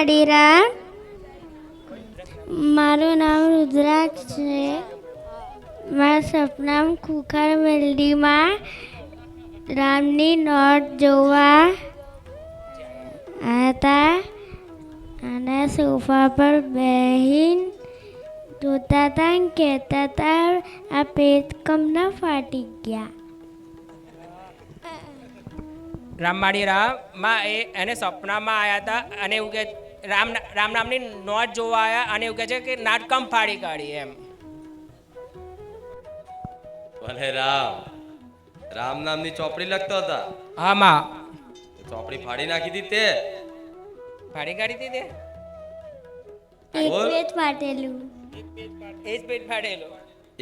માડીરામ. મારું નામ રુદ્રાક્ષ છે. મારા સપનામાં ખુખાર મેલડીમાં રામની નોટ જોવા આવ્યા હતા અને સોફા પર બેહીને જોતા હતા અને કહેતા હતા આ પેટ કમના ફાટી ગયા. રામમાળી રામમાં એને સપનામાં આવ્યા હતા અને એવું કે રામ નામની નોટ જોવા આવ્યા અને એવું કહે છે કે નાટકમ ફાડી કાઢી એમ. ભલે રામ નામની ચોપડી લખતો હતા. હા માં. ચોપડી ફાડી નાખી હતી તે ફાડી કાઢી હતી તે એક પેટ ફાટેલું. એ જ પેટ ફાડેલો.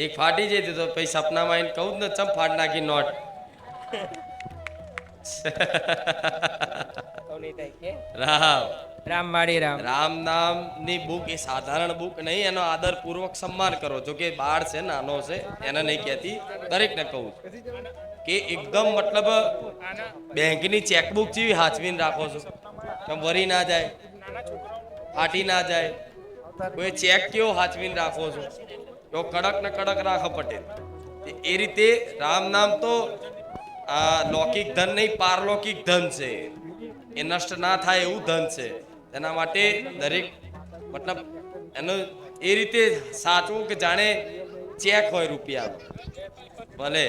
એક ફાટી જતી તો પછી સપનામાં આવીને કહું જ ને ચમ ફાડ નાખી નોટ. રામમાળી રામ નામની બુક એ સાધારણ બુક નહીં, એનો આદર પૂર્વક સન્માન કરો. જો કે બાળ છે, નાનો છે, એને નહીં કહેતી, દરેકને કહું કે એકદમ મતલબ બેંકની ચેકબુક જેવી હાચવીને રાખો છો કે વરી ના જાય, ફાટી ના જાય. કોઈ ચેક કેવો હાચવીને રાખો છો એવો કડક ને કડક રાખો પટેલ. એ રીતે રામ નામ તો આ લૌકિક ધન નહીં, પારલૌકિક ધન છે. એ નષ્ટ ના થાય એવું ધન છે. એના માટે દરેક મતલબ એનો એ રીતે સાચવું કે જાણે ચેક હોય રૂપિયા. ભલે